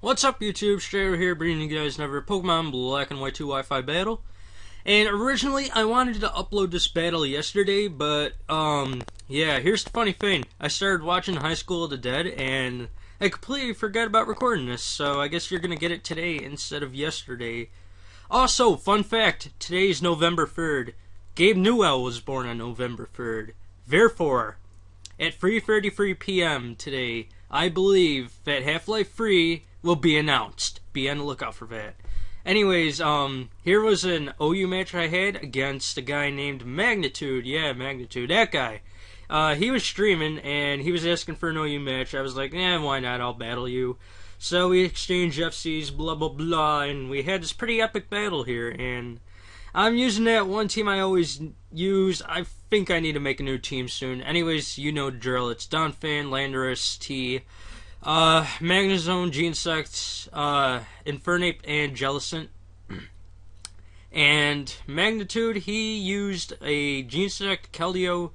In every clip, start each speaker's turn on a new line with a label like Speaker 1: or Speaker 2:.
Speaker 1: What's up, YouTube? Strayer here, bringing you guys another Pokemon Black and White 2 Wi-Fi battle. And originally, I wanted to upload this battle yesterday, but, yeah, here's the funny thing. I started watching High School of the Dead, and I completely forgot about recording this, so I guess you're gonna get it today instead of yesterday. Also, fun fact, today's November 3rd. Gabe Newell was born on November 3rd. Therefore, at 3:33 p.m. today, I believe that Half-Life 3 will be announced. Be on the lookout for that. Anyways, here was an OU match I had against a guy named Magnitude. Yeah, Magnitude, that guy. He was streaming, and he was asking for an OU match. I was like, why not? I'll battle you. So we exchanged FCs, blah, blah, blah, and we had this pretty epic battle here, and I'm using that one team I always use. I think I need to make a new team soon. Anyways, you know the drill. It's Donphan, Landorus, T, Magnezone, Genesect, Infernape, and Jellicent. And Magnitude, he used a Genesect, Keldeo,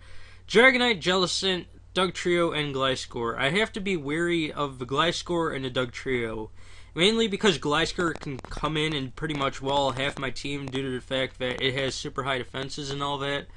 Speaker 1: Dragonite, Jellicent, Dugtrio, and Gliscor. I have to be wary of the Gliscor and the Dugtrio, mainly because Gliscor can come in and pretty much wall half my team due to the fact that it has super high defenses and all that.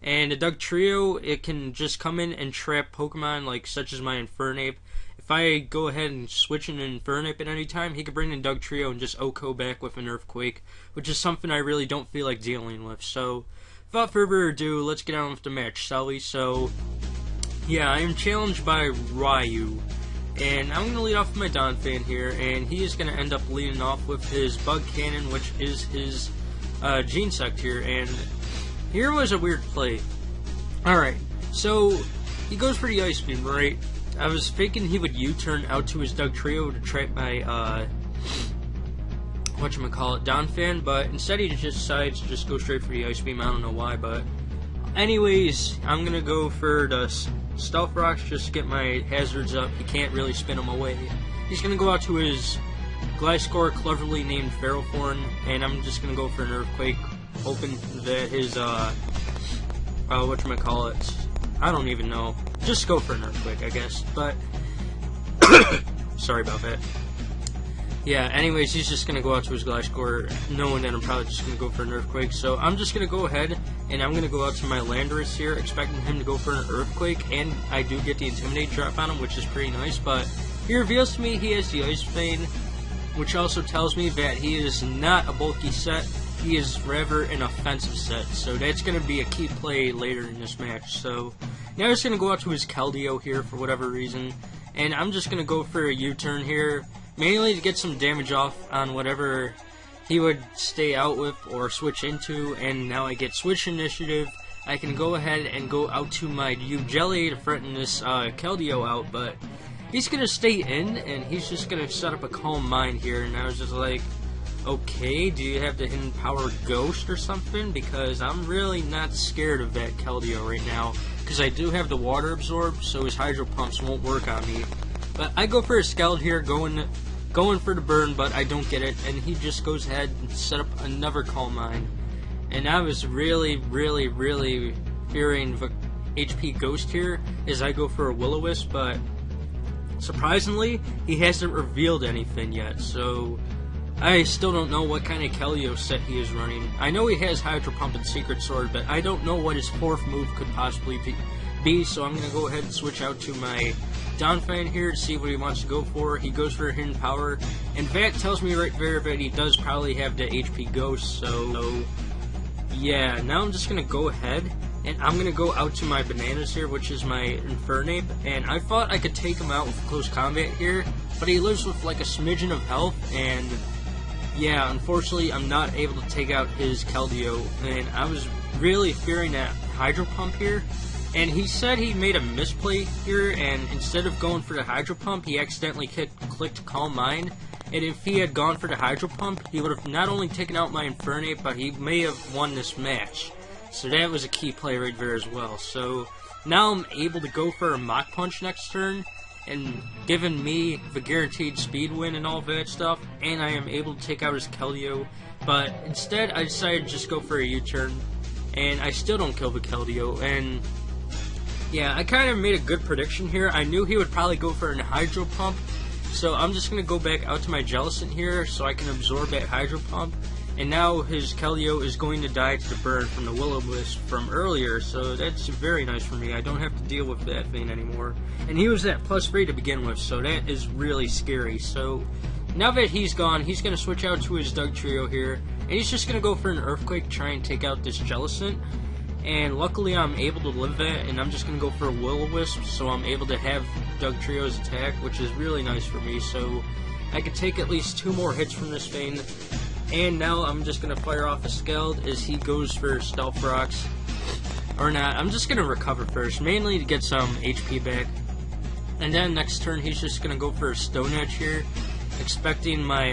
Speaker 1: And the Dugtrio, it can just come in and trap Pokemon like such as my Infernape. If I go ahead and switch in Infernape at any time, he could bring in Dugtrio and just OHKO back with an Earthquake, which is something I really don't feel like dealing with. So, without further ado, let's get on with the match, shall we? So, yeah, I am challenged by Ryu, and I'm going to lead off with my Donphan here, and he is going to end up leading off with his Bug Cannon, which is his Genesect here, and here was a weird play. Alright, so he goes for the Ice Beam, right? I was thinking he would U-turn out to his Dugtrio to trap my, whatchamacallit, Donphan, but instead he just decides to just go straight for the Ice Beam. I don't know why, but anyways, I'm gonna go for the Stealth Rocks just to get my hazards up. He can't really spin them away. He's gonna go out to his Gliscor, cleverly named Ferrothorn, and I'm just gonna go for an Earthquake, hoping that his, whatchamacallit, I don't even know. Just go for an Earthquake, I guess, but sorry about that. Yeah, anyways, he's just gonna go out to his Gliscor, knowing that I'm probably just gonna go for an Earthquake, so I'm just gonna go ahead, and I'm gonna go out to my Landorus here, expecting him to go for an Earthquake, and I do get the Intimidate drop on him, which is pretty nice, but he reveals to me he has the Ice Vein, which also tells me that he is not a bulky set. He is rather an offensive set, so that's going to be a key play later in this match. So now he's going to go out to his Keldeo here for whatever reason, and I'm just going to go for a U-turn here, mainly to get some damage off on whatever he would stay out with or switch into, and now I get switch initiative. I can go ahead and go out to my U-Jelly to threaten this Keldeo out, but he's going to stay in, and he's just going to set up a Calm Mind here, and I was just like, okay, do you have the Hidden Power Ghost or something? Because I'm really not scared of that Keldeo right now, because I do have the Water Absorb, so his Hydro Pumps won't work on me. But I go for a Skeld here, going for the burn, but I don't get it, and he just goes ahead and set up another Calm Mind. And I was really, really, really fearing the HP Ghost here, as I go for a Will-O-Wisp, but surprisingly, he hasn't revealed anything yet, so I still don't know what kind of Keldeo set he is running. I know he has Hydro Pump and Secret Sword, but I don't know what his fourth move could possibly be, so I'm going to go ahead and switch out to my Donphan here to see what he wants to go for. He goes for a Hidden Power, and that tells me right there that he does probably have the HP Ghost, so yeah, now I'm just going to go ahead, and I'm going to go out to my Bananas here, which is my Infernape, and I thought I could take him out with close combat here, but he lives with like a smidgen of health, and yeah, unfortunately, I'm not able to take out his Keldeo, and I was really fearing that Hydro Pump here, and he said he made a misplay here, and instead of going for the Hydro Pump, he accidentally clicked Calm Mind, and if he had gone for the Hydro Pump, he would have not only taken out my Infernape, but he may have won this match. So that was a key play right there as well. So now I'm able to go for a Mach Punch next turn, and giving me the guaranteed speed win and all that stuff, and I am able to take out his Keldeo, but instead I decided to just go for a U-turn, and I still don't kill the Keldeo, and yeah, I kind of made a good prediction here. I knew he would probably go for an Hydro Pump, So I'm just going to go back out to my Jellicent here so I can absorb that Hydro Pump. And now his Keldeo is going to die to the burn from the Will-O-Wisp from earlier, so that's very nice for me. I don't have to deal with that thing anymore. And he was at +3 to begin with, so that is really scary. So now that he's gone, he's going to switch out to his Dugtrio here, and he's just going to go for an Earthquake, try and take out this Jellicent. And luckily I'm able to live that, and I'm just going to go for a Will-O-Wisp, so I'm able to have Dugtrio's attack, which is really nice for me. So I could take at least 2 more hits from this thing. And now I'm just going to fire off a Skeld as he goes for Stealth Rocks. Or not, I'm just going to recover first, mainly to get some HP back. And then next turn he's just going to go for a Stone Edge here, expecting my,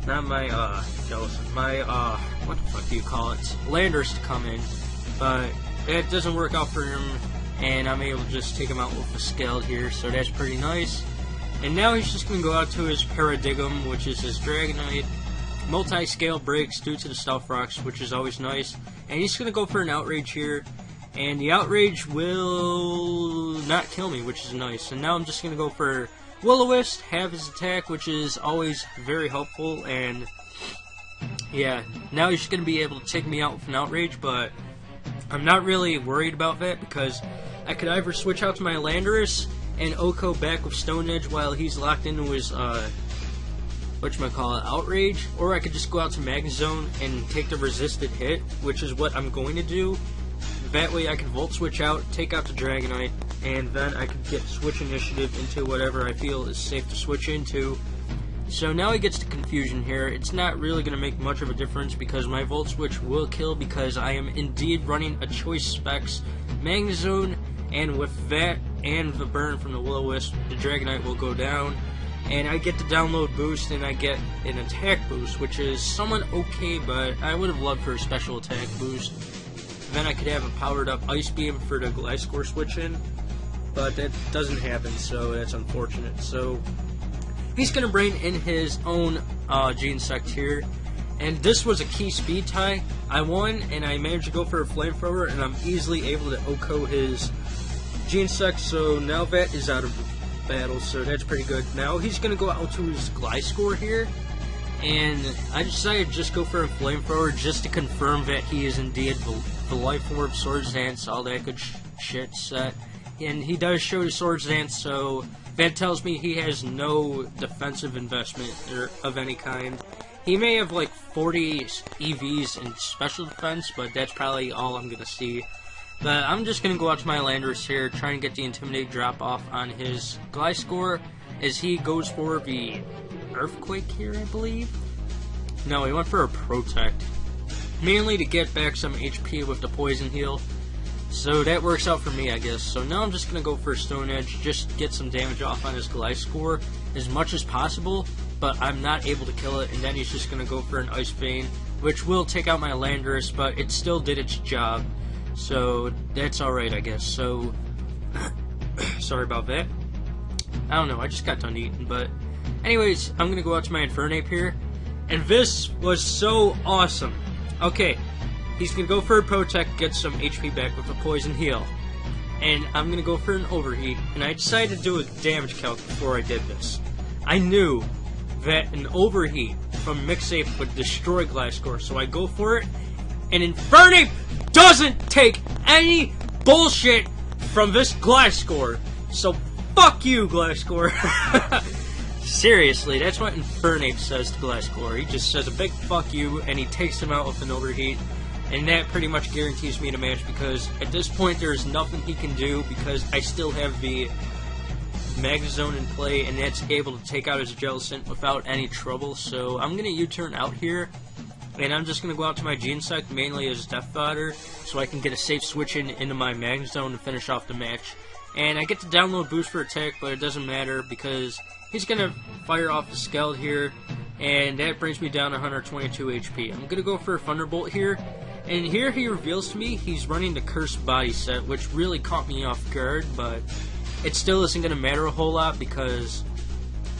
Speaker 1: not my, Jellicent, my, what the fuck do you call it? Landers to come in. But that doesn't work out for him, and I'm able to just take him out with a Skeld here, so that's pretty nice. And now he's just going to go out to his Paradigm, which is his Dragonite. Multi-scale breaks due to the Stealth Rocks, which is always nice. And he's going to go for an Outrage here. And the Outrage will not kill me, which is nice. And now I'm just going to go for Will-O-Wisp, have his attack, which is always very helpful. And yeah, now he's going to be able to take me out with an Outrage, but I'm not really worried about that because I could either switch out to my Landorus and Oko back with Stone Edge while he's locked into his Outrage, or I could just go out to Magnezone and take the resisted hit, which is what I'm going to do. That way I can Volt Switch out, take out the Dragonite, and then I could get Switch Initiative into whatever I feel is safe to switch into. So now he gets to Confusion here. It's not really going to make much of a difference because my Volt Switch will kill because I am indeed running a Choice Specs Magnezone, and with that and the burn from the Will-O-Wisp, the Dragonite will go down. And I get the download boost, and I get an attack boost, which is somewhat okay, but I would have loved for a special attack boost. Then I could have a powered up Ice Beam for the Gliscor switch in, but that doesn't happen, so that's unfortunate. So he's going to bring in his own Genesect here, and this was a key speed tie. I won, and I managed to go for a Flamethrower, and I'm easily able to Oko his Genesect, so now that is out of battle, so that's pretty good. Now he's going to go out to his Gliscor here, and I decided to just go for a Flamethrower just to confirm that he is indeed the Life Orb, Swords Dance, all that good shit set. And he does show the Swords Dance, so that tells me he has no defensive investment of any kind. He may have like 40 EVs in special defense, but that's probably all I'm going to see. But I'm just going to go out to my Landorus here, try and get the Intimidate drop off on his Gliscor as he goes for the Earthquake here, I believe. No, he went for a Protect, mainly to get back some HP with the Poison Heal. So that works out for me, I guess. So now I'm just going to go for Stone Edge, just get some damage off on his Gliscor as much as possible, but I'm not able to kill it, and then he's just going to go for an Ice Vein, which will take out my Landorus, but it still did its job. So that's alright, I guess. So sorry about that. I don't know, I just got done eating, but anyways, I'm gonna go out to my Infernape here, and this was so awesome. Okay, he's gonna go for a Protect, get some HP back with a Poison Heal, and I'm gonna go for an Overheat, and I decided to do a damage calc before I did this. I knew that an Overheat from Mixape would destroy Gliscor, so I go for it, and Infernape doesn't take any bullshit from this Gliscor. So fuck you, Gliscor. Seriously, that's what Infernape says to Gliscor. He just says a big fuck you, and he takes him out with an Overheat. And that pretty much guarantees me the match, because at this point there is nothing he can do, because I still have the Magnezone in play, and that's able to take out his Jellicent without any trouble. So I'm going to U-turn out here. And I'm just going to go out to my Genesect, mainly as Death Fodder, so I can get a safe switch into my Magnezone and finish off the match. And I get the download boost for attack, but it doesn't matter because he's going to fire off the Skeld here, and that brings me down to 122 HP. I'm going to go for a Thunderbolt here, and here he reveals to me he's running the Cursed Body set, which really caught me off guard, but it still isn't going to matter a whole lot because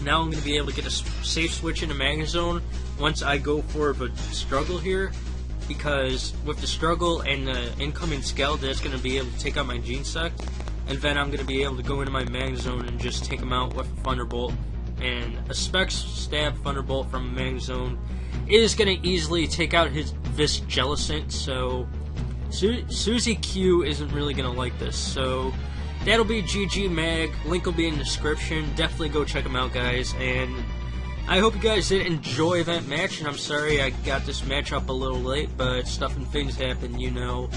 Speaker 1: now I'm going to be able to get a safe switch into Magnezone once I go for the Struggle here, because with the Struggle and the incoming Skeld, that's going to be able to take out my Genesect. and then I'm going to be able to go into my mag zone and just take him out with a Thunderbolt. And a Spec Stab Thunderbolt from a mag zone is going to easily take out this Jellicent, so Susie Q isn't really going to like this. So that'll be GG Mag. Link will be in the description. Definitely go check them out, guys. And I hope you guys did enjoy that match. And I'm sorry I got this match up a little late, but stuff and things happen, you know.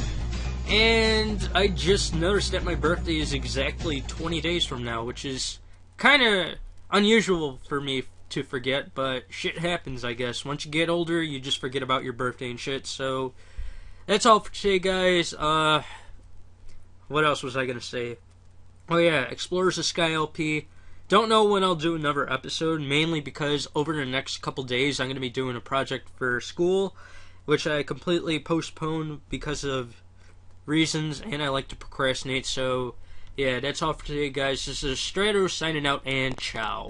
Speaker 1: And I just noticed that my birthday is exactly 20 days from now, which is kind of unusual for me to forget, but shit happens, I guess. Once you get older, you just forget about your birthday and shit. So that's all for today, guys. What else was I gonna say? Oh yeah, Explorers of Sky LP. Don't know when I'll do another episode, mainly because over the next couple days I'm gonna be doing a project for school, which I completely postponed because of reasons, and I like to procrastinate. So yeah, that's all for today, guys. This is Strato signing out, and ciao.